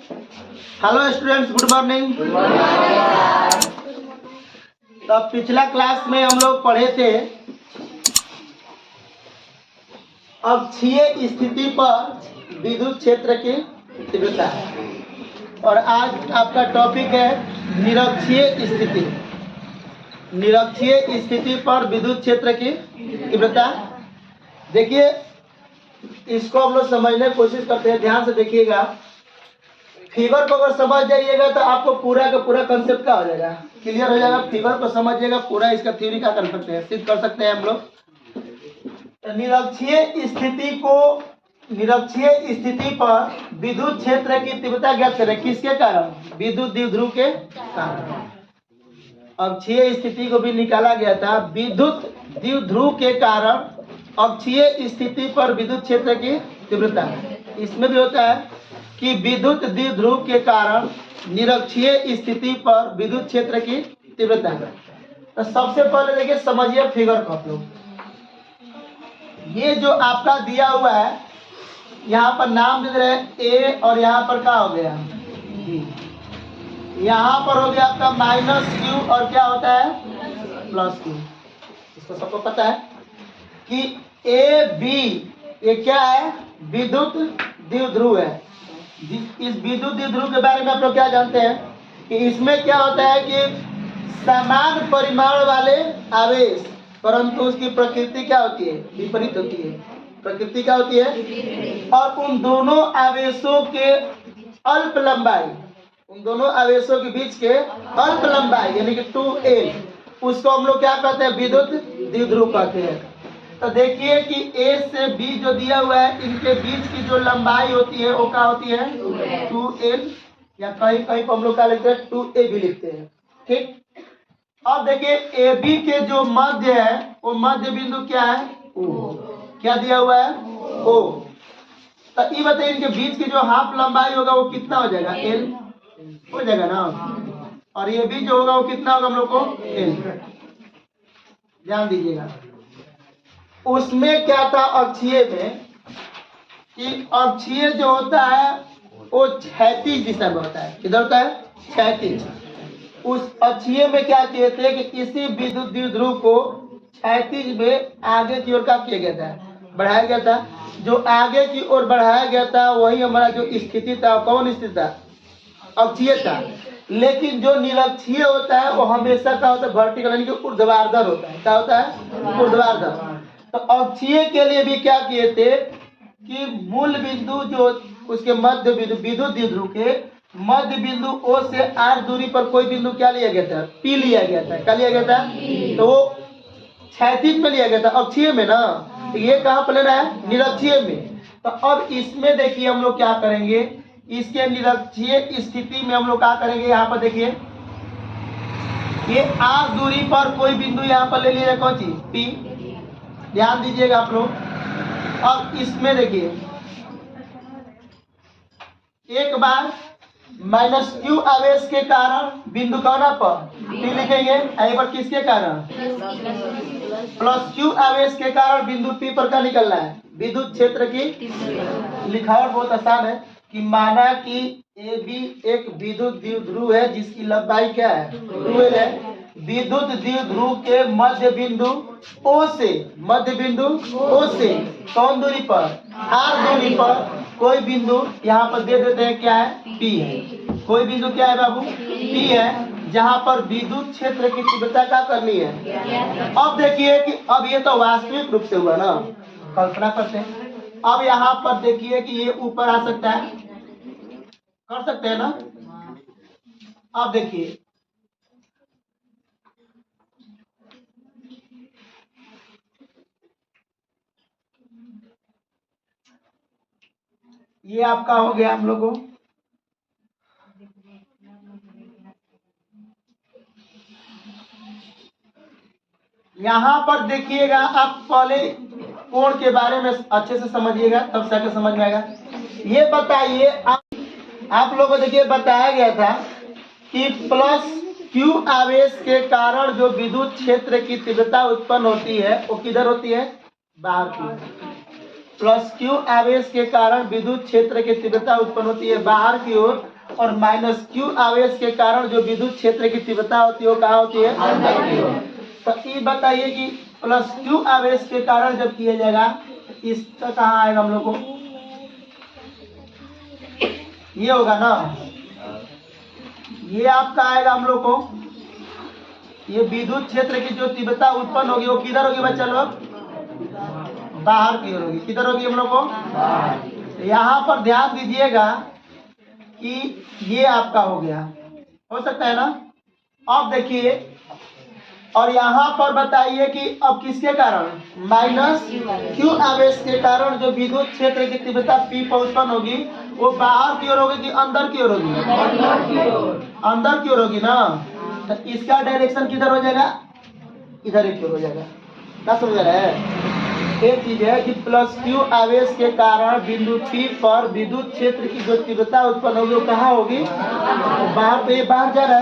Hello students, good morning. तो पिछला class में हम लोग पढ़े थे अक्षीय स्थिति पर विद्युत क्षेत्र की तीव्रता, और आज आपका टॉपिक है निरक्षीय स्थिति। निरक्षीय स्थिति पर विद्युत क्षेत्र की तीव्रता। देखिए, इसको हम लोग समझने की कोशिश करते हैं। ध्यान से देखिएगा, फिगर को अगर समझ जाइएगा तो आपको पूरा का पूरा कंसेप्ट का हो जाएगा, क्लियर हो जाएगा। फिगर को समझिएगा, पूरा इसका थ्योरी का कर सकते हैं, सिद्ध कर सकते हैं हम लोग। निरक्षीय स्थिति पर विद्युत क्षेत्र की तीव्रता ज्ञात करें। किसके कारण? विद्युत द्विध्रुव के कारण। अक्षीय स्थिति को भी निकाला गया था। विद्युत द्विध्रुव के कारण अक्षीय स्थिति पर विद्युत क्षेत्र की तीव्रता। इसमें भी होता है कि विद्युत द्विध्रुव के कारण निरक्षीय स्थिति पर विद्युत क्षेत्र की तीव्रता। तो सबसे पहले देखिए, समझिए फिगर को आप लोग। ये जो आपका दिया हुआ है, यहाँ पर नाम दे रहे हैं ए, और यहाँ पर क्या हो गया बी। यहाँ पर हो गया आपका -q, और क्या होता है +q। इसको सबको पता है कि ए बी ये क्या है? विद्युत द्विध्रुव है। इस विद्युत द्विध्रुव के बारे में आप लोग क्या जानते हैं कि इसमें क्या होता है कि समान परिमाण वाले आवेश, परंतु उसकी प्रकृति क्या होती है? विपरीत होती है। प्रकृति क्या होती है? और उन दोनों आवेशों के अल्प लंबाई, उन दोनों आवेशों के बीच के अल्प लंबाई यानी कि 2l, उसको हम लोग क्या कहते हैं? विद्युत द्विध्रुव कहते हैं। तो देखिए कि A से B जो दिया हुआ है, इनके बीच की जो लंबाई होती है वो क्या होती है? 2l, या कहीं कहीं पर हम लोग क्या लिखते हैं? 2a भी लिखते हैं। ठीक। अब देखिए, AB के जो मध्य है वो मध्य बिंदु क्या है? O। क्या दिया हुआ है? O। तो ये बताइए, इनके बीच की जो हाफ लंबाई होगा वो कितना हो जाएगा? l हो जाएगा ना। और ये भी जो होगा वो कितना होगा हम लोग को? l। ध्यान दीजिएगा, उसमें क्या था अक्षीय में कि अक्षीय जो होता है वो क्षैतिज दिशा में होता है। किधर होता है? क्षैतिज। उस अक्षीय में क्या किए थे कि किसी विद्युत द्विध्रुव को क्षैतिज में आगे की ओर क्या किया गया था? बढ़ाया गया था। जो आगे की ओर बढ़ाया गया था वही हमारा जो स्थिति था, कौन स्थिति था? अक्षीय था। लेकिन जो निरक्षीय होता है वो हमेशा क्या होता है? वर्टिकल यानी कि ऊर्ध्वाधर होता है। क्या होता है? ऊर्ध्वाधर। तो अक्षीय के लिए भी क्या किए थे कि मूल बिंदु जो उसके मध्य बिंदु, विद्युत द्विध्रुव के मध्य बिंदु O से r दूरी पर कोई बिंदु क्या लिया गया था? P लिया गया था। क्या लिया गया था? तो वो क्षैतिज में लिया गया था, अक्षीय में ना। तो ये कहाँ पर लेना है? निरक्षीय में। तो अब इसमें देखिए हम लोग क्या करेंगे, इसके निरक्षीय स्थिति में हम लोग क्या करेंगे, यहाँ पर देखिए ये r दूरी पर कोई बिंदु यहाँ पर ले लिया, कौन सी? P। ध्यान दीजिएगा आप लोग। अब इसमें देखिए, एक बार -q आवेश के कारण बिंदु कौन पर P लिखेंगे। एक बार किसके कारण? +q आवेश के कारण बिंदु P पर क्या निकलना है? विद्युत क्षेत्र की लिखावट बहुत आसान है कि माना कि AB एक विद्युत द्विध्रुव है जिसकी लंबाई क्या है? 2l है। विद्युत द्विध्रुव के मध्य बिंदु O से कौन दूरी पर? r दूरी पर कोई बिंदु यहाँ पर दे देते हैं, क्या है? P है। कोई बिंदु क्या है बाबू? P है, जहाँ पर विद्युत क्षेत्र की तीव्रता क्या करनी है? अब देखिए कि अब ये तो वास्तविक रूप से हुआ ना, कल्पना करते हैं। अब यहाँ पर देखिए कि ये ऊपर आ सकता है, कर सकते हैं ना। अब देखिए, ये आपका हो गया हम लोगों। यहाँ पर देखिएगा, आप पहले कोण के बारे में अच्छे से समझिएगा, तब जाकर समझ में आएगा। ये बताइए, आप लोगों को देखिए बताया गया था कि +q आवेश के कारण जो विद्युत क्षेत्र की तीव्रता उत्पन्न होती है वो किधर होती है? बाहर की। +q आवेश के कारण विद्युत क्षेत्र की तीव्रता उत्पन्न होती है बाहर की ओर, और माइनस क्यू आवेश के कारण जो विद्युत क्षेत्र की तीव्रता होती है वो कहाँ होती है? अंदर की ओर। तो ये बताइए कि प्लस क्यू आवेश के कारण जब किया जाएगा इसका कहाँ आएगा हम लोग को? ये होगा ना, ये आपका आएगा हम लोग को, ये विद्युत क्षेत्र की जो तीव्रता उत्पन्न होगी वो किधर होगी बच्चा लोग? बाहर की ओर होगी। किधर होगी हम लोग को? यहाँ पर ध्यान दीजिएगा कि ये आपका हो गया, हो सकता है ना। अब देखिए, और यहाँ पर बताइए कि अब किसके कारण? माइनस क्यू आवेश के कारण जो विद्युत क्षेत्र की तीव्रता P पर उत्पन्न होगी वो बाहर की ओर होगी कि अंदर की ओर होगी? अंदर की ओर होगी ना। तो इसका डायरेक्शन किधर हो जाएगा? इधर की ओर हो जाएगा। क्या समझ रहा है? एक चीज है कि प्लस क्यू आवेश के कारण बिंदु P पर विद्युत क्षेत्र की जो तीव्रता उत्पन्न होगी वो कहाँ होगी? बाहर। तो ये बाहर जा रहा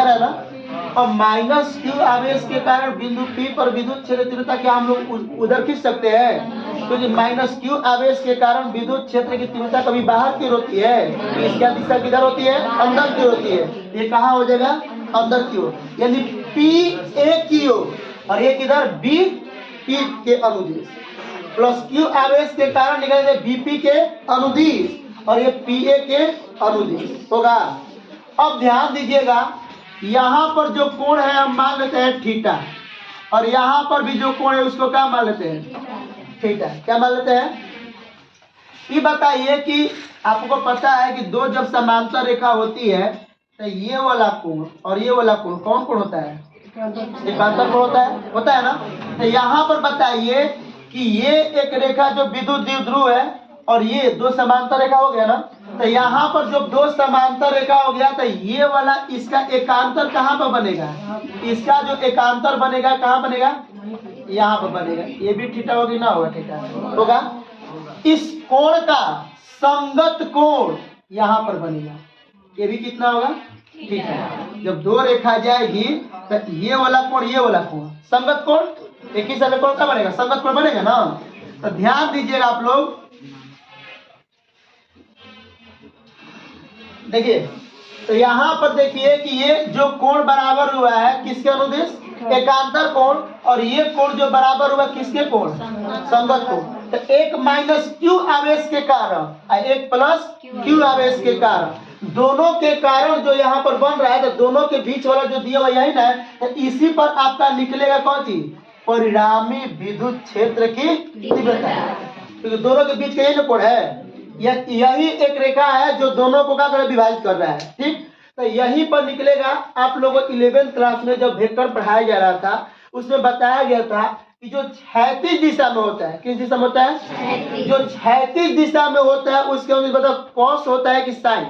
है ना। और माइनस क्यू आवेश के कारण बिंदु P पर विद्युत क्षेत्र तीव्रता क्या हम लोग उधर खींच सकते हैं? क्योंकि माइनस क्यू आवेश के कारण विद्युत क्षेत्र की तीव्रता कभी बाहर की ओर होती है, इसका दिशा किधर होती है? अंदर की होती है। ये कहाँ हो जाएगा? अंदर की ओर, यानी P A की ओर, और ये किधर? B P के अनुदिश। प्लस क्यू आवेश के कारण निकलेंगे BP के अनुदिश और ये PA के अनुदिश होगा। अब ध्यान दीजिएगा, यहाँ पर जो कोण है हम मान लेते हैं थीटा, और यहाँ पर भी जो कोण है उसको क्या मान लेते हैं? थीटा। क्या मान लेते हैं? ये बताइए कि आपको पता है कि दो जब समांतर रेखा होती है तो ये वाला कोण और ये वाला कोण कौन कोण होता है? एकांतर कोण होता है ना। तो यहाँ पर बताइए कि ये एक रेखा जो विद्युत द्विध्रुव है और ये दो समांतर रेखा हो गया ना। तो यहाँ पर जब दो समांतर रेखा हो गया तो ये वाला इसका एकांतर कहाँ पर बनेगा? इसका जो एकांतर बनेगा कहाँ बनेगा? यहाँ पर बनेगा। ये भी थीटा होगी ना? होगा थीटा होगा। इस कोण का संगत कोण यहाँ पर बनेगा, ये भी कितना होगा? थीटा। जब दो रेखा जाएगी तो ये वाला कोण ये वाला कोण संगत कोण, एक ही साले कोण का बनेगा? संगत कोण बनेगा ना। तो ध्यान दीजिएगा आप लोग, देखिए। तो यहाँ पर देखिए कि ये जो कोण बराबर हुआ है किसके अनुदिश? एकांतर कोण। और ये कोण जो बराबर हुआ किसके कोण? संगत कोण। तो एक माइनस क्यू आवेश के कारण और एक प्लस क्यू आवेश के कारण, दोनों के कारण जो यहाँ पर बन रहा है, तो दोनों के बीच वाला जो दिया हुआ यही ना, तो इसी पर आपका निकलेगा कौन चीज? परिणामी विद्युत क्षेत्र की तीव्रता। क्योंकि दोनों के बीच का यही ना कोण है, यही एक रेखा है जो दोनों को क्या विभाजित कर रहा है। ठीक, तो यहीं पर निकलेगा। आप लोगों को 11th क्लास में जब वेक्टर पढ़ाया जा रहा था उसमें बताया गया था कि जो क्षैतिज दिशा में होता है, किस दिशा में होता है? जो क्षैतिज दिशा में होता है उसके मतलब कॉस होता है कि साइन?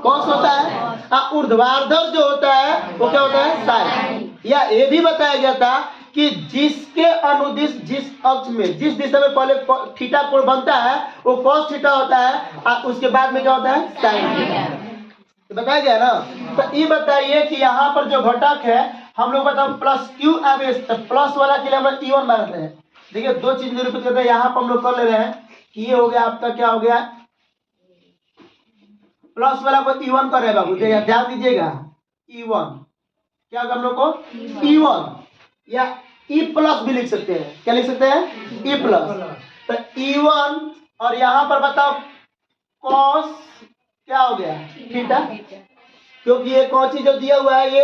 कॉस होता है। ऊर्ध्वाधर जो होता है वो क्या होता है? साइन। या ये भी बताया गया था कि जिसके अनुदिश जिस अक्ष में जिस दिशा में पहले थीटा कोण बनता है वो कॉस थीटा होता है और उसके बाद में क्या होता है? Sine theta. बताया गया ना। तो ये बताइए कि यहाँ पर जो घटक है हम लोग बताओ प्लस क्यू आवेश, तो प्लस वाला के लिए हम लोग E1 मान रहे हैं। देखिए दो चीज निरूपित करते हैं। यहाँ पर हम लोग कर ले रहे हैं कि ये हो गया आपका, क्या हो गया? प्लस वाला को E1 कर रहे हैं बाबू, ध्यान दीजिएगा। E1 क्या होगा हम लोग को? E1 या E प्लस भी लिख सकते हैं। क्या लिख सकते हैं? E plus. तो E1 और यहाँ पर बताओ कॉस क्या हो गया? थीटा। क्योंकि ये कौन सी जो दिया हुआ है, ये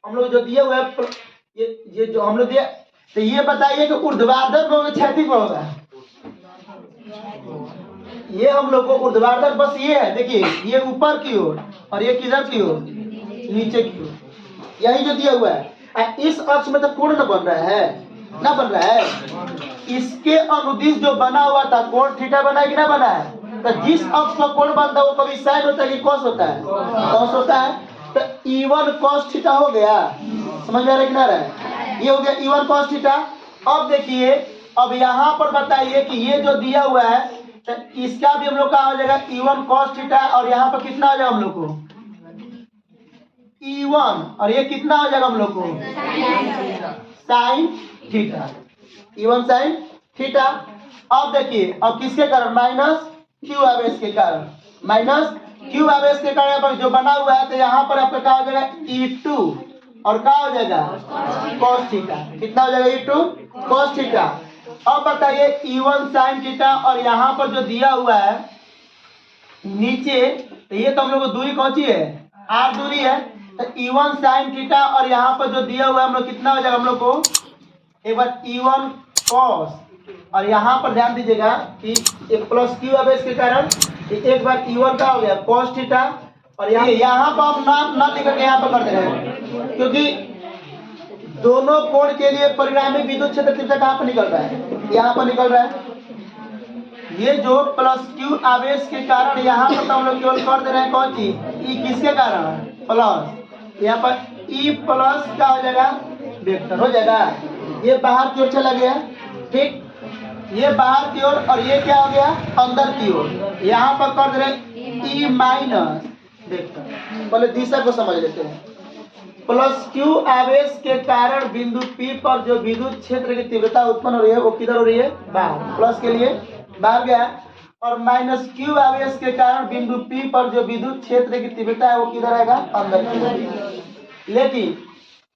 हम लोग जो दिया हुआ है, ये जो हम लोग दिया, तो ये बताइए कि ऊर्ध्वाधर में होगा क्षैतिज में होगा? ये हम लोग को ऊर्ध्वाधर बस ये है। देखिए ये ऊपर की ओर और ये किधर की ओर? नीचे की ओर। यही जो दिया हुआ है। इस अक्ष में तो कोण न बन रहा है, ना बन रहा है। इसके अनुदिश जो बना हुआ था कोण थीटा बना है कि ना बना है? तो जिस अक्ष पर कोण बनता है वो कभी साइन होता है कि कॉस होता है? कॉस होता है। तो E1 cos थीटा हो गया। समझ में आ रहा है कि ना रहा है? ये हो गया E1 cos थीटा। अब देखिए, अब यहाँ पर बताइए कि ये जो दिया हुआ है तो इसका भी हम लोग का हो जाएगा E1 cos थीटा, और यहाँ पर कितना हो जाएगा हम लोग को? E1, और ये कितना हो जाएगा हम लोग को? Sine theta. E1 sine theta. अब देखिए, अब किसके कारण? माइनस क्यू आवेश के कारण। माइनस क्यू आवेश के कारण यहाँ पर जो बना हुआ है, तो यहाँ पर आपका क्या हो जाएगा E2 और क्या हो जाएगा cos थीटा। कितना हो जाएगा E2 cos थीटा। अब बताइए E1 sin थीटा, और यहाँ पर जो दिया हुआ है नीचे, तो ये तो हम लोग को दूरी कौन सी है, R दूरी है, तो E1 sin थीटा, और यहाँ पर जो दिया हुआ है हम लोग कितना हो जाएगा, हम लोग को एक बार E1 cos, और यहाँ पर ध्यान दीजिएगा कि एक प्लस क्यू आवेश के कारण एक बार E1 का हो गया cos थीटा, और यहाँ पर हम ना लिख के यहाँ पर कर दे रहे हैं, क्योंकि दोनों कोण के लिए परिणामी विद्युत क्षेत्र तीव्रता कहाँ पर निकल रहा है, यहाँ पर निकल रहा है। ये जो प्लस क्यू आवेश के कारण यहाँ पर तो हम लोग केवल कर दे रहे हैं कौन चीज, ई किसके कारण है प्लस, यहाँ पर ई प्लस क्या हो जाएगा वेक्टर हो जाएगा, ये बाहर की ओर चला गया, ठीक, ये बाहर की ओर, और ये क्या हो गया अंदर की ओर, यहाँ पर कर दे रहे ई माइनस वेक्टर। पहले दिशा को समझ लेते हैं। प्लस क्यू आवेश के कारण बिंदु P पर जो विद्युत क्षेत्र की तीव्रता उत्पन्न हो रही है वो किधर हो रही है, बाहर, प्लस के लिए बाहर गया, और माइनस क्यू आवेश के कारण बिंदु P पर जो विद्युत क्षेत्र की तीव्रता है वो किधर आएगा, अंदर की ओर। लेकिन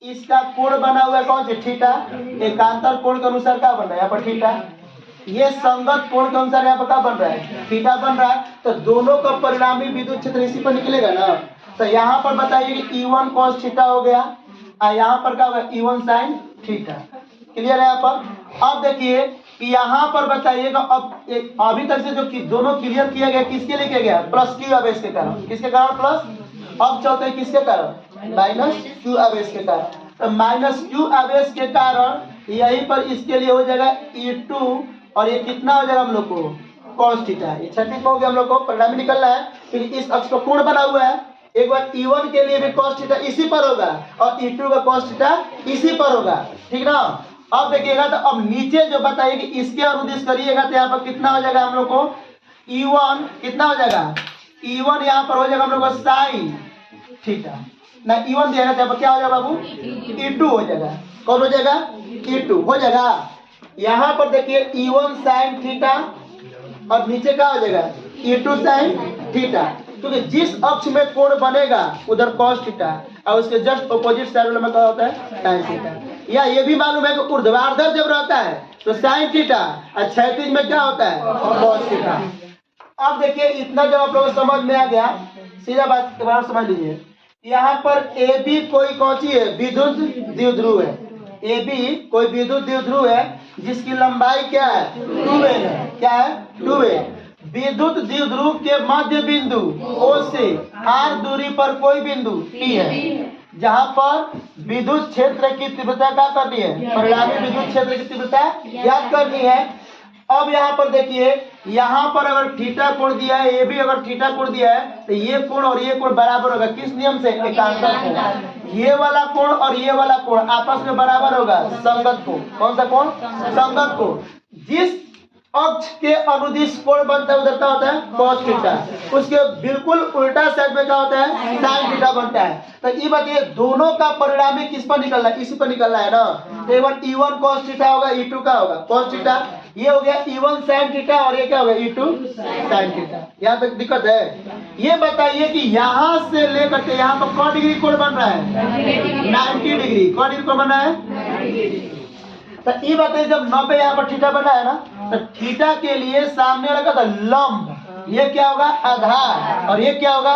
इसका कोण बना हुआ है कौन सी, थीटा, एकांतर कोण के अनुसार क्या बन रहा है यहाँ पर थीटा, ये संगत कोण के अनुसार यहाँ पर क्या बन रहा है थीटा बन रहा है, तो दोनों का परिणामी विद्युत क्षेत्र इसी पर निकलेगा ना। तो यहाँ पर बताइए कि E1 cos थीटा हो गया, और यहाँ पर क्या होगा E1 sin थीटा। क्लियर है यहाँ पर। अब देखिए कि यहाँ पर बताइएगा, अब अभी तक से जो दोनों क्लियर किया गया किसके लिए किया गया, प्लस क्यू आवेश के कारण, किसके कारण प्लस, अब चलते हैं किसके कारण, माइनस क्यू आवेश के कारण। तो माइनस क्यू आवेश के कारण यहीं पर इसके लिए हो जाएगा E2, और ये कितना हो जाएगा हम लोग को cos थीटा। ये 36 हो गया हम लोग को परिणामी निकलना है, फिर इस अक्ष पर कोण बना हुआ है, एक बार E1 के लिए भी cos थीटा इसी पर होगा, और E2 का cos थीटा इसी पर होगा, ठीक ना। अब देखिएगा, तो अब नीचे जो बताइए कि इसके अनुदिश करिएगा, तो यहाँ पर कितना हो जाएगा हम लोग को E1 कितना हो जाएगा, E1 यहाँ पर हो जाएगा हम लोग को sin थीटा ना, E1 दिया यहाँ पर क्या हो जाएगा बाबू, E2 हो जाएगा, कौन हो जाएगा E2 हो जाएगा। यहाँ पर देखिए E1 sin थीटा, और नीचे क्या हो जाएगा E2 sin थीटा, क्योंकि जिस अक्ष में कोण बनेगा उधर cos थीटा, और उसके जस्ट ऑपोजिट साइड में क्या होता है sin थीटा। या ये भी मालूम है कि ऊर्ध्वाधर जब रहता है तो sin थीटा, और क्षैतिज में क्या होता है cos थीटा। अब देखिए इतना जब आप लोगों को समझ में आ गया, सीधा बात के बारे में समझ लीजिए। यहाँ पर AB कोई कौन सी है, विद्युत द्विध्रुव है, AB कोई विद्युत द्विध्रुव है जिसकी लंबाई क्या है 2a है, क्या है 2a। विद्युत द्विध्रुव के मध्य बिंदु O से R दूरी पर कोई बिंदु P है, जहाँ पर विद्युत क्षेत्र की तीव्रता क्या करनी है, परिणामी विद्युत क्षेत्र की तीव्रता याद करनी है। अब यहाँ पर देखिए, यहाँ पर अगर थीटा कोण दिया है, ये भी अगर थीटा कोण दिया है, तो ये कोण और ये कोण बराबर होगा, किस नियम से, एकांतर कोण। ये वाला कोण और ये वाला कोण आपस में बराबर होगा, संगत कोण। कौन सा कोण, संगत कोण। जिस अक्ष के अनुदिश कोण बनता है उधर क्या होता है cos थीटा, उसके बिल्कुल उल्टा साइड में क्या होता है sin थीटा बनता है। तो ये बताइए दोनों का परिणामी किस पर निकलना है, इसी पर निकलना है ना। तो एक बार E1 cos थीटा होगा, E2 का होगा cos थीटा, ये हो गया E1 sin थीटा, और ये क्या होगा E2 sin थीटा। यहाँ तक दिक्कत है। ये बताइए कि यहाँ से लेकर के यहाँ पर कौन डिग्री कोण बन रहा है, 90 डिग्री। कौन डिग्री कोण बन रहा है, तो ये बताइए जब 90 यहाँ पर थीटा बना है ना, तो थीटा के लिए सामने लगा था लंब, ये क्या होगा आधार, और ये क्या होगा,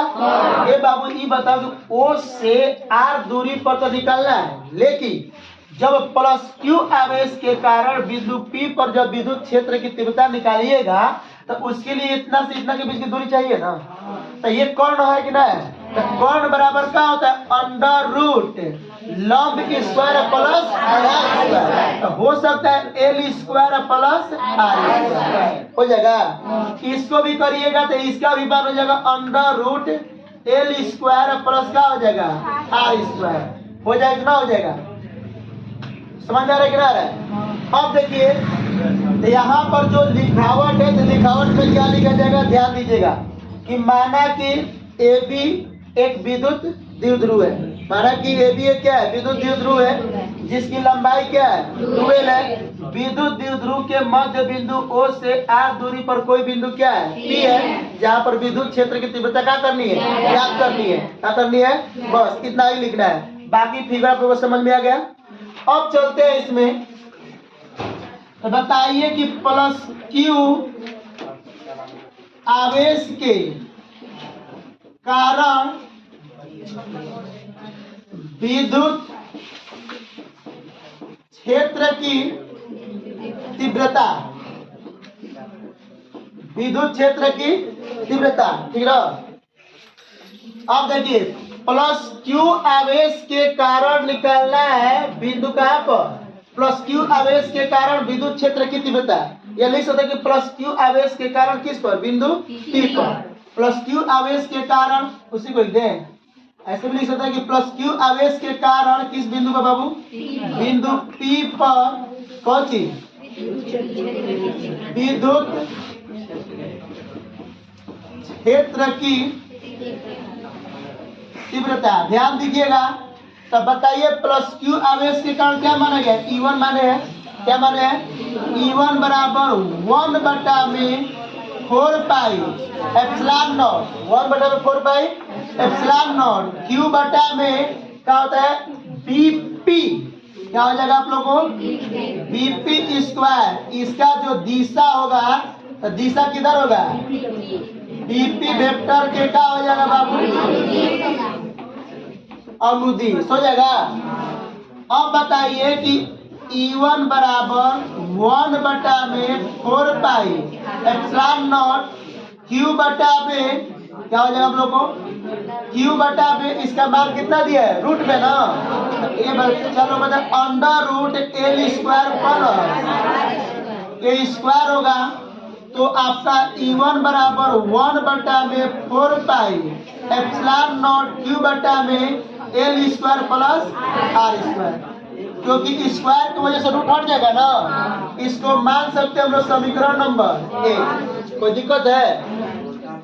ये बाबू ये बताओ कि O से R दूरी पर तो निकलना है, लेकिन जब प्लस क्यू आवेश के कारण बिंदु P पर जब विद्युत क्षेत्र की तीव्रता निकालिएगा, तो उसके लिए इतना से इतना के बीच की दूरी चाहिए ना। तो ये कर्ण है कि नहीं, तो कर्ण बराबर क्या होता है, अंडर रूट लंब स्क्वायर प्लस आधार स्क्वायर। तो हो सकता है L square plus R square हो जाएगा। इसको भी करिएगा तो इसका भी मान हो जाएगा under root L square plus क्या हो जाएगा R स्क्वायर हो जाएगा, ना हो जाएगा। समझ आ रहा है कि ना रहा है। अब देखिए तो यहाँ पर जो लिखावट है, तो लिखावट में क्या लिखा जाएगा, ध्यान दीजिएगा कि माना कि AB एक विद्युत द्विध्रुव है, माना कि AB एक क्या है, विद्युत द्विध्रुव है जिसकी लंबाई क्या है 2L है। विद्युत द्विध्रुव के मध्य बिंदु O से R दूरी पर कोई बिंदु क्या है? P है, जहाँ पर विद्युत क्षेत्र की तीव्रता क्या करनी है? ज्ञात करनी है। क्या करनी है? बस इतना ही लिखना है। बाकी फिगर आप लोगों को समझ में आ गया। अब चलते हैं इसमें, तो बताइए कि प्लस Q आवेश के कारण विद्युत क्षेत्र की तीव्रता, विद्युत क्षेत्र की तीव्रता, ठीक है। अब देखिए प्लस Q आवेश के कारण निकालना है बिंदु कहाँ पर? प्लस Q आवेश के कारण विद्युत क्षेत्र की तीव्रता। यह लिख सकते हैं कि प्लस Q आवेश के कारण किस पर? बिंदु P पर। प्लस Q आवेश के कारण उसी को लिख दें, ऐसे भी लिख सकते हैं कि प्लस Q आवेश के कारण किस बिंदु का बाबू? बिंदु P पर कौन सी? विद्युत क्षेत्र की तीव्रता। ध्यान दीजिएगा, तब बताइए प्लस Q आवेश के कारण क्या माना गया? E1 माने हैं। क्या माने हैं? E1 बराबर 1 बटा में 4 पाई एप्सिलॉन नॉट, 1 बटा में 4 पाई एप्सिलॉन नॉट Q बटा में क्या होता है? BP। क्या हो जाएगा आप लोगों को? BP square. इसका जो दिशा होगा, तो दिशा किधर होगा? BP वेक्टर के क्या हो जाएगा बाबू? अनुदिश हो जाएगा। अब बताइए कि E1 बराबर 1 बटा में 4 पाई एप्सिलॉन नॉट Q बटा में क्या हो जाएगा आप लोगों को? Q बटा में इसका मान कितना दिया है? रूट में ना, ये चलो मतलब under root L square plus A square होगा। तो आपका E1 बराबर 1 बटा में 4 पाई एप्सिलॉन नॉट Q बटा में L square plus R square, क्योंकि स्क्वायर की वजह से रूट हट जाएगा ना। इसको मान सकते हैं हम लोग समीकरण नंबर 1। कोई दिक्कत है?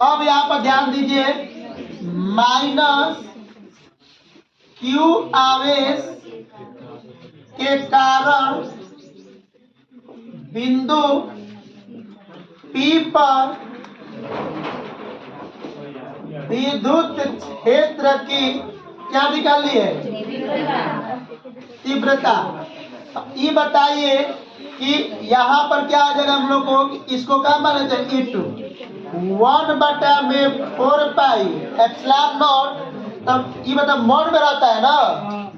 अब यहाँ पर ध्यान दीजिए, माइनस Q आवेश के कारण बिंदु P पर विद्युत क्षेत्र की क्या निकालनी है? तीव्रता। ये बताइए कि यहाँ पर क्या आ जाएगा हम लोग को? इसको क्या माने थे? E2 1 बटा में 4 पाई एप्सिलॉन नॉट। तब ये मतलब मोड में रहता है ना,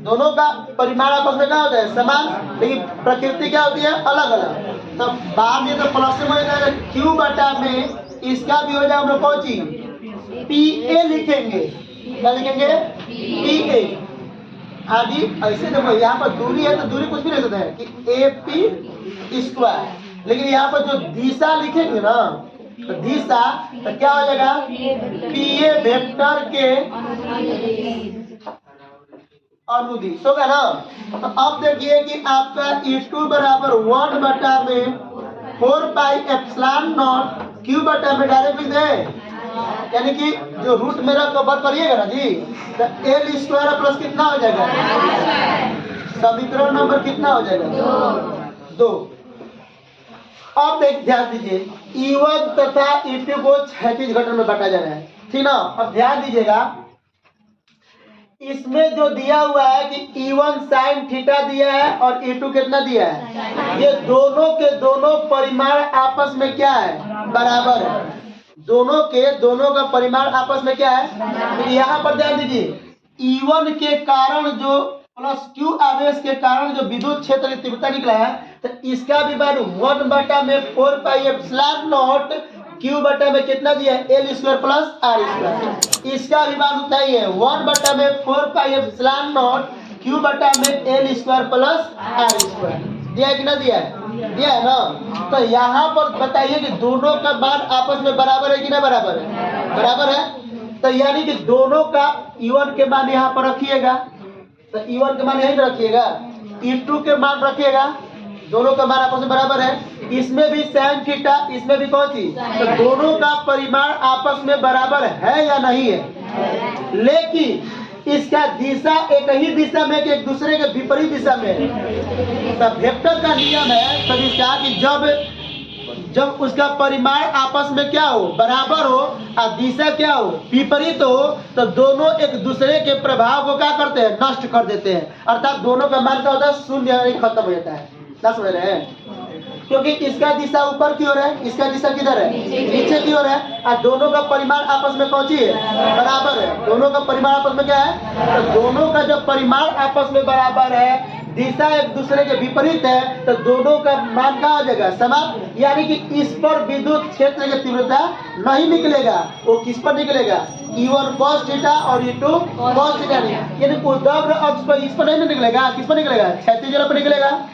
दोनों का परिमाण आपस में क्या होता है? समान, लेकिन प्रकृति क्या होती है? अलग अलग। तब बाद में तो प्लस में हो जाएगा Q बटा में इसका भी हो जाएगा हम लोग कौन सी? PA लिखेंगे। क्या लिखेंगे? PA। आदि ऐसे देखो, यहाँ पर दूरी है तो दूरी कुछ भी नहीं सकता है कि AP स्क्वायर, लेकिन यहाँ पर जो दिशा लिखेंगे ना, तो दिशा तो क्या हो जाएगा? PA वेक्टर के अनुदिश होगा ना। तो अब देखिए कि आपका E2 बराबर 1 बटा में 4 पाई एप्सिलॉन नॉट Q बटा में डायरेक्ट लिख दे, यानी कि जो रूट मेरा कवर करिएगा ना जी, तो L स्क्वायर प्लस कितना हो जाएगा? समीकरण नंबर कितना हो जाएगा? 2। अब देख ध्यान दीजिए, E1 तथा E2 को क्षैतिज घटक में बांटा जा रहा है, ठीक ना। अब ध्यान दीजिएगा, इसमें जो दिया हुआ है कि E1 साइन थीटा दिया है और E2 कितना दिया है? ये दोनों के दोनों परिमाण आपस में क्या है? बराबर है। दोनों का परिमाण आपस में क्या है? तो यहाँ पर ध्यान दीजिए, E1 के कारण जो प्लस Q आवेश के कारण जो विद्युत क्षेत्र की तीव्रता निकला है, तो इसका भी मान 1 बटा में 4 पाई एप्सिलॉन नॉट Q बटा में कितना दिया है? L square plus R square. इसका भी मान उतना ही है, 1 बटा में 4 पाई एप्सिलॉन नॉट Q बटा में L square plus R square. दिया है कि ना दिया है? दिया है ना। तो यहाँ पर बताइए कि दोनों का मान आपस में बराबर है कि ना बराबर है? बराबर है। तो यानी कि दोनों का E1 के मान यहाँ पर रखिएगा, तो E1 के मान यहीं रखिएगा, E2 के मान रखिएगा, दोनों का मान आपस में बराबर है। इसमें भी साइन थीटा, इसमें भी कौन सी? तो दोनों का परिमाण आपस में बराबर है या नहीं है? लेकिन इसका दिशा एक ही दिशा में कि एक दूसरे के विपरीत दिशा में है। तब वेक्टर का नियम है तब इसका कि जब उसका परिमाण आपस में क्या हो, बराबर हो और दिशा क्या हो, विपरीत हो, तो दोनों एक दूसरे के प्रभाव को क्या करते हैं, नष्ट कर देते हैं। अर्थात दोनों का मान क्या होता है, शून्य खत्म हो जाता है। क्या समझ रहे हैं? क्योंकि इसका दिशा ऊपर की ओर है, इसका दिशा किधर है, नीचे की ओर है, और दोनों का परिमाण आपस में कौन सी है, बराबर है। दोनों का परिमाण आपस में क्या है, तो दोनों का जब परिमाण आपस में बराबर है, दिशा एक दूसरे के विपरीत है, तो दोनों का मान क्या हो जाएगा, समाप्त। यानी कि इस पर विद्युत क्षेत्र की तीव्रता नहीं निकलेगा। वो किस पर निकलेगा, E1 cos थीटा और E2 cos थीटा। यानी उर्ध्वाधर अक्ष पर इस पर नहीं निकलेगा, किस पर निकलेगा, क्षैतिज पर निकलेगा।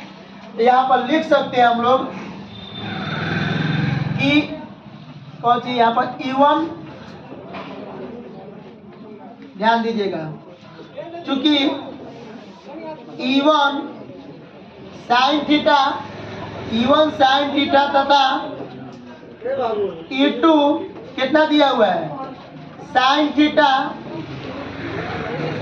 यहाँ पर लिख सकते हैं हम लोग कि कौन सी, यहाँ पर E1, ध्यान दीजिएगा, चूंकि E1 sine theta, E1 sine theta तथा E2 कितना दिया हुआ है, साइन थीटा।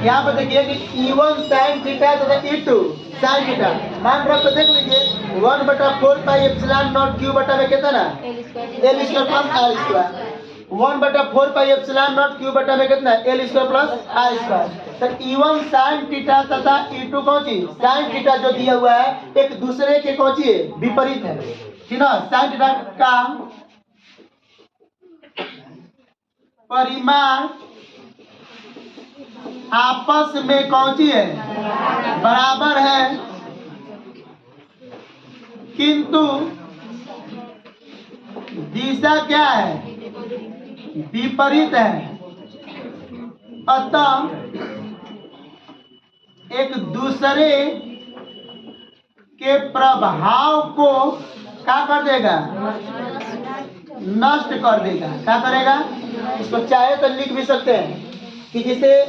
यहाँ पर देखिए कि E1 साइन थीटा तथा E2 साइन थीटा। मान रख देख लीजिए 1/4 पाई एप्सिलॉन नॉट क्यू बटा में कितना ना, L square plus R square. 1/4 pi epsilon not Q बटा में कितना, L square plus R square. तो E1 साइन थीटा तथा E2 कौन सी, साइन थीटा जो दिया हुआ है एक दूसरे के कौन सी है, विपरीत है, ठीक ना। साइन थीटा का परिमाण आपस में कौन सी है, बराबर है, किंतु दिशा क्या है, विपरीत है। अतः एक दूसरे के प्रभाव को क्या कर देगा, नष्ट कर देगा। क्या करेगा, इसको चाहे तो लिख भी सकते हैं कि जिसे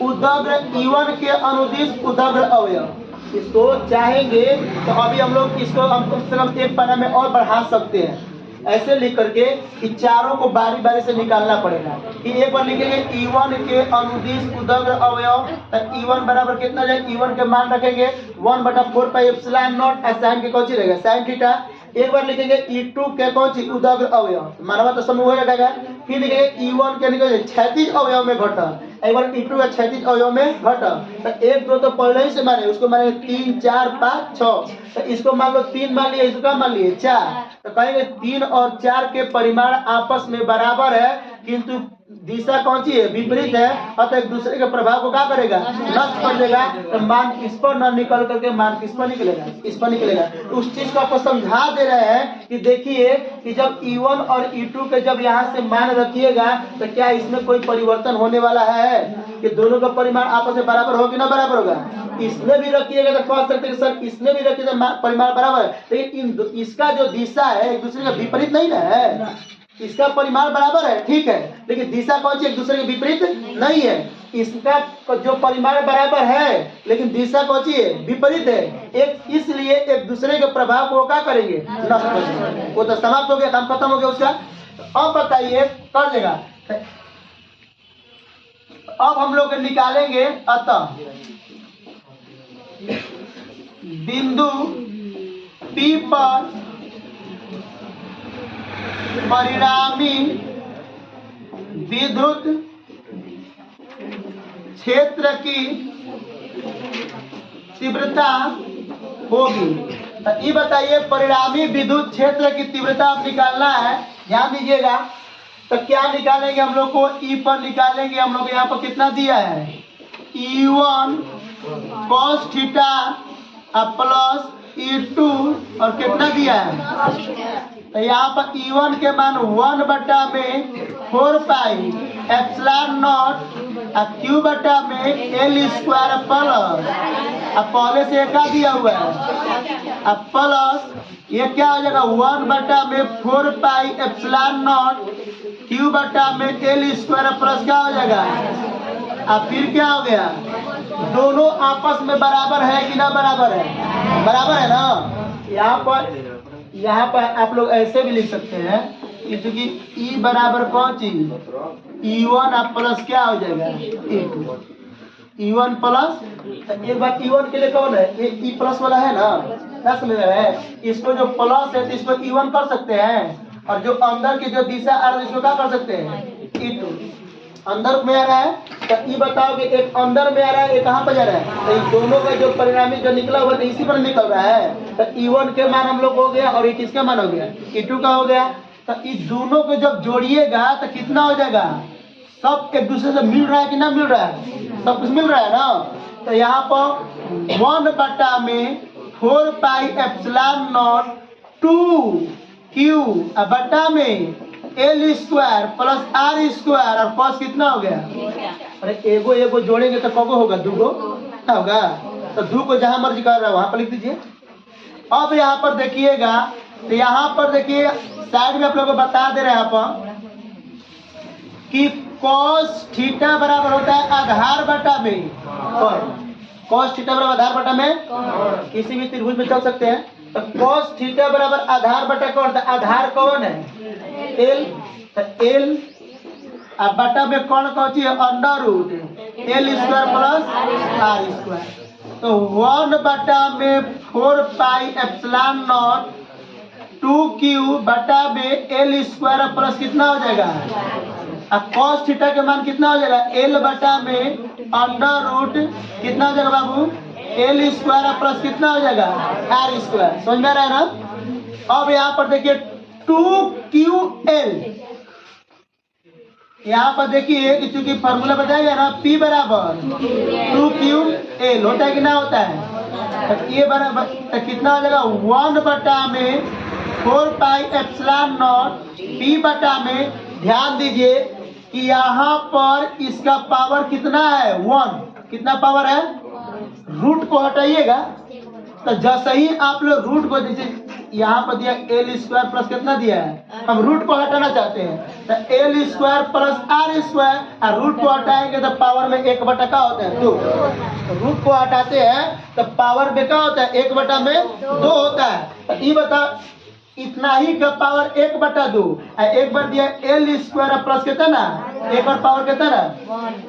उदग्र E1 के अनुदिश उदग्र अवयव, इसको चाहेंगे तो अभी हम लोग इसको हम कम से कम एक पारा में और बढ़ा सकते हैं। ऐसे लिख करके कि चारों को बारी बारी से निकालना पड़ेगा। कि एक बार लिखेंगे E1 के अनुदिश उदग्र अवयव, तो E1 बराबर कितना जाए, E1 के मान रखेंगे 1/4 पाई एप्सिलॉन नॉट, साइन के कौन सी रहेगा, साइन थीटा। एक बार लिखेंगे E2 के कौन सी, उदग्र अवयव, मानवा तो समूह हो जाएगा। फिर लिखेंगे E1 के निकले क्षैतिज अवयव में घटक, एक बार E2 का क्षैतिज अवयव में घटक। तो 1 2 तो पहले ही से माने, उसको माने 3 4 5 6, तो इसको मान लो 3 मान लिए, इसको मान लिए 4। तो कहेंगे 3 और 4 के परिमाण आपस में बराबर है, किंतु दिशा कौन सी है, विपरीत है। अतः एक दूसरे के प्रभाव को क्या करेगा, नष्ट कर देगा। तो मान इस पर न निकल करके मान किस पर निकलेगा, इस पर निकलेगा। तो उस चीज को आपको समझा दे रहे हैं कि देखिए कि जब E1 और E2 के जब यहाँ से मान रखिएगा तो क्या इसमें कोई परिवर्तन होने वाला है कि दोनों का परिमाण आपस में बराबर हो कि ना बराबर होगा। इसमें भी रखिएगा तो कह सकते हैं सर इसमें भी रखिए तो परिमाण बराबर है, लेकिन इसका जो दिशा है एक दूसरे का विपरीत नहीं ना है। इसका परिमाण बराबर है, ठीक है, लेकिन दिशा कौन सी एक दूसरे के विपरीत नहीं है। इसका जो परिमाण बराबर है लेकिन दिशा कौन सी है, विपरीत है। एक इसलिए एक दूसरे के प्रभाव को क्या करेंगे, नष्ट करेंगे। वो तो समाप्त हो गया, काम खत्म हो गया उसका। अब बताइए कर लेगा। अब हम लोग निकालेंगे, अतः बिंदु P पर परिणामी विद्युत क्षेत्र की तीव्रता होगी। तो ये बताइए परिणामी विद्युत क्षेत्र की तीव्रता आप निकालना है, ध्यान दीजिएगा। तो क्या निकालेंगे हम लोग को, E पर निकालेंगे हम लोग। यहाँ पर कितना दिया है, E1 cos theta plus E2 और कितना दिया है, तो यहाँ पर E1 के मान 1/4 पाई एप्सिलॉन नॉट क्यू बटा में L स्क्वायर प्लस, अब पहले से क्या दिया हुआ है, अब प्लस ये क्या हो जाएगा 1/4 पाई एप्सिलॉन नॉट क्यू बटा में L स्क्वायर प्लस क्या हो जाएगा। अब फिर क्या हो गया, दोनों आपस में बराबर है कि ना बराबर है, बराबर है ना। यहाँ पर आप लोग ऐसे भी लिख सकते हैं क्योंकि E बराबर कौन चीज, E1 आप प्लस क्या हो जाएगा E2। E1 प्लस, एक बार E1 के लिए कौन है, ये E प्लस वाला है ना, क्या समझ रहे हैं, इसको जो प्लस है तो इसको E1 कर सकते हैं, और जो अंदर की जो दिशा आ रहा है इसको क्या कर सकते हैं, E2। अंदर में आ रहा है तो ये बताओ कि एक अंदर में आ रहा है, एक कहाँ पर जा रहा है, तो इन दोनों का जो परिणामी जो निकला हुआ है इसी पर निकल रहा है। तो E1 के मान हम लोग हो गया, और ये किसका मान हो गया, E2 का हो गया। तो इस दोनों को जब जोड़िएगा तो कितना हो जाएगा, सब एक दूसरे से मिल रहा है कि ना मिल रहा है, सब कुछ मिल रहा है ना। तो यहाँ पर 1 में 4 पाई एप्सिलॉन नॉट 2Q बटा में L square plus R square, और कॉस कितना हो गया, अरे एगो एगो जोड़ेंगे तो कगो होगा, दूगो होगा, तो दू को जहां मर्जी कर रहा है वहां पर लिख दीजिए। अब यहाँ पर देखिएगा, तो यहाँ पर देखिए साइड में आप लोगों को बता दे रहे हैं आप कि cos थीटा बराबर होता है आधार बटा में, cos थीटा बराबर आधार बटा में, किसी भी त्रिभुज में चल सकते हैं। तो cos थीटा बराबर आधार बटा कौन था, आधार कौन है, L, तो L अब बटा में कौन कौन है, under root L square plus R square. तो 1 बटा में 4 पाई एप्सिलॉन नॉट 2Q बटा में L स्क्वायर प्लस कितना हो जाएगा, अब cos थीटा के मान कितना हो जाएगा, L बटा में अंडर रूट कितना हो जाएगा बाबू, L स्क्वायर प्लस कितना हो जाएगा, R स्क्वायर। समझ में आ रहा है ना। अब यहाँ पर देखिए 2QL, यहाँ पर देखिए कि चूंकि फॉर्मूला बताया ना P बराबर 2QL होता है कि ना होता है, तो ये बराबर तो कितना हो जाएगा, 1 बटा में 4 पाई एप्सिलॉन नॉट P बटा में, ध्यान दीजिए कि यहाँ पर इसका पावर कितना है, 1, कितना पावर है, रूट को हटाइएगा, तो जैसे ही आप लोग रूट को, जैसे यहाँ पर दिया L स्क्वायर प्लस कितना दिया है, हम रूट को हटाना चाहते हैं, तो L square plus R square, और रूट को हटाएंगे तो पावर में 1 बटा का होता है 2, रूट को हटाते हैं तो पावर में क्या होता है, 1 बटा में 2 होता है। तो ये बता इतना ही का पावर 1 बटा 2, एक बार दिया L स्क्वायर प्लस कितना ना, एक बार पावर कितना ना,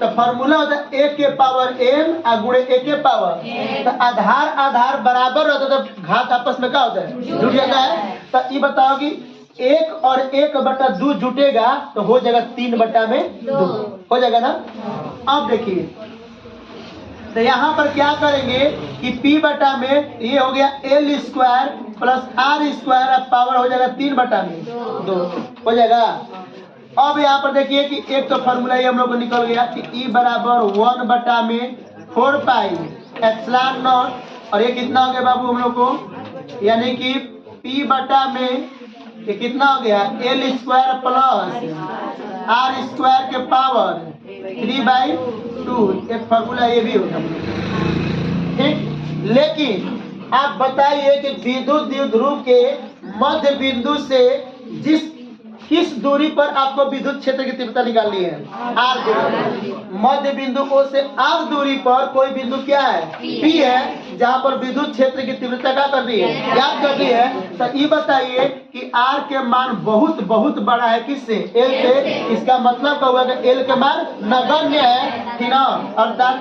तो फॉर्मूला होता है 1 के पावर n गुणे 1 के पावर, तो आधार आधार बराबर रहता है तो घात आपस में क्या होता है, जुड़ जाता है। तो ये बताओ कि 1 और 1 बटा 2 जुटेगा तो हो जाएगा 3 बटा में 2 हो जाएगा ना। अब देखिए तो यहाँ पर क्या करेंगे कि P बटा में ये हो गया L square plus R square, अब पावर हो जाएगा 3 बटा में 2 हो जाएगा। अब यहाँ पर देखिए कि एक तो फॉर्मूला ये हम लोग को निकल गया कि E बराबर 1 बटा में 4 पाई एप्सिलॉन नॉट, और ये कितना हो गया बाबू हम लोग को, यानी कि P बटा में ये कितना हो गया, L square plus R square के पावर 3/2, एक फॉर्मूला ये भी होगा, ठीक। लेकिन आप बताइए कि विद्युत द्विध्रुव के मध्य बिंदु से किस दूरी पर आपको विद्युत क्षेत्र की तीव्रता निकालनी है, R दूरी, मध्य बिंदु O से R दूरी पर कोई बिंदु क्या है, P है, जहां पर विद्युत क्षेत्र की तीव्रता क्या करनी है, ज्ञात करनी है। तो ये बताइए कि R के मान बहुत बहुत बड़ा है किससे, L से, इसका मतलब क्या हुआ कि L के मान नगण्य है कि ना, अर्थात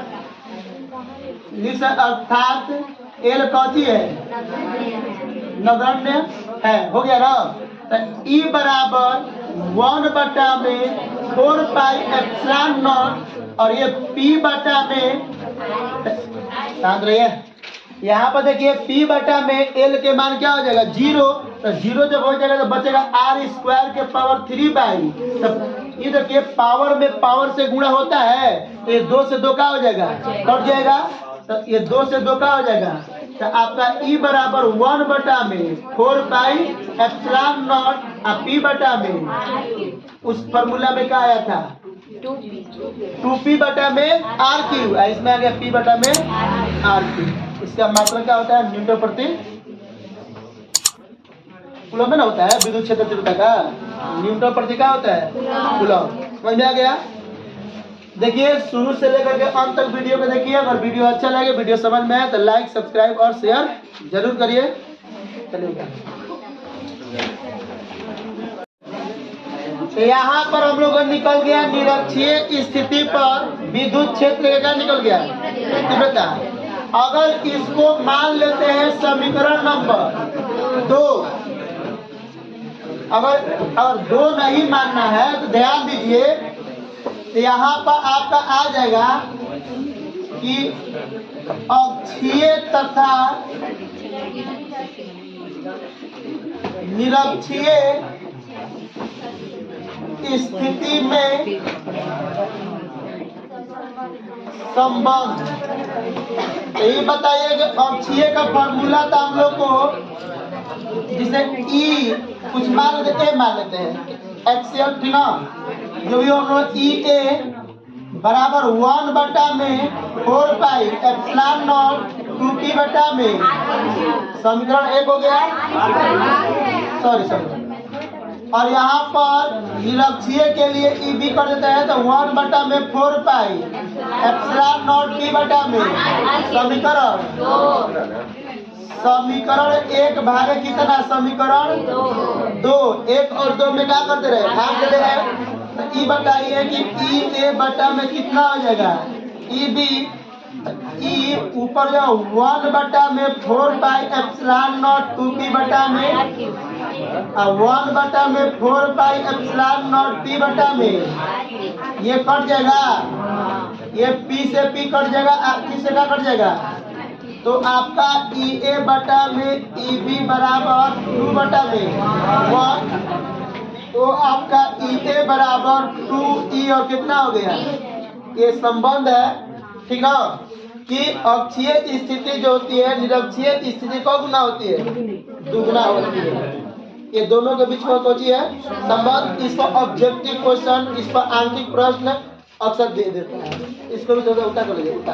L कौची है, नगण्य है, हो गया ना। तो E बराबर 1 बटा में 4 पाई एप्सिलॉन नॉट, और ये P बटा में, शांत रहिए, यहाँ पर देखिए P बटा में L के मान क्या हो जाएगा 0, तो 0 जब हो जाएगा तो बचेगा R स्क्वायर के पावर 3/, तो ये देखिए पावर में पावर से गुणा होता है, तो ये 2 से 2 का हो जाएगा, कट जाएगा, तो ये 2 से 2 का हो जाएगा। तो आपका E बराबर 1 बटा में 4 पाई एप्सिलॉन नॉट, P बटा में उस फॉर्मूला में क्या आया था 2P बटा में R3, इसमें आ गया P बटा में R3। इसका मात्रा क्या होता है, न्यूटन प्रति कूलम में ना होता है विद्युत क्षेत्र तीव्रता का, न्यूटन प्रति क्या होता है कूलम। समझ में आ गया। देखिए शुरू से लेकर के अंत तक वीडियो को देखिए, अगर वीडियो अच्छा लगे, वीडियो समझ में आए तो लाइक सब्सक्राइब और शेयर जरूर करिए। चलिए यहाँ पर हम लोग निकल गया निरक्षीय स्थिति पर विद्युत क्षेत्र का निकल गया तीव्रता। अगर इसको मान लेते हैं समीकरण नंबर 2, अगर 2 नहीं मानना है तो ध्यान दीजिए, तो यहाँ पर आपका आ जाएगा कि अक्षीय तथा निरक्षीय स्थिति में संबंध। यही बताइए कि अक्षीय का फॉर्मूला था हम लोग को, जिसे ई कुछ मान लेते ए मान लेते हैं एक्सियल, ठीक ना, जो भी हम लोग ई ए बराबर 1 बटा में 4 पाई एप्सिलॉन नॉट 2p बटा में, समीकरण 1 हो गया, सॉरी। और यहाँ पर निरक्षीय के लिए ई बी कर देते हैं तो 1 बटा में 4 पाई एप्सिलॉन नॉट p बटा में, समीकरण 1 भागे कितना, समीकरण 2, 1 और 2 में क्या करते रहे, भाग देते रहे। ई बताइए कि ई ए बटा में कितना हो जाएगा, ई बी, ई ऊपर जो 1 बटा में 4 पाई एप्सिलॉन नॉट 2p बटा में, 1 बटा में 4 पाई एप्सिलॉन नॉट p बटा में, ये कट जाएगा, ये p से p कट जाएगा, p से क्या कट जाएगा, तो आपका ई ए बटा में ई बी बराबर 2 बटा में 1, तो आपका ई ए बराबर 2e और कितना हो गया, ये संबंध है, ठीक है, कि अक्षीय स्थिति जो होती है निरक्षीय स्थिति को गुना होती है, दुगुना होती है। ये दोनों के बीच में कोची है संबंध। इस पर ऑब्जेक्टिव क्वेश्चन, इस पर आंकिक प्रश्न अक्सर दे देता है। इसको भी थोड़ा उल्टा कर लीजिए, उल्टा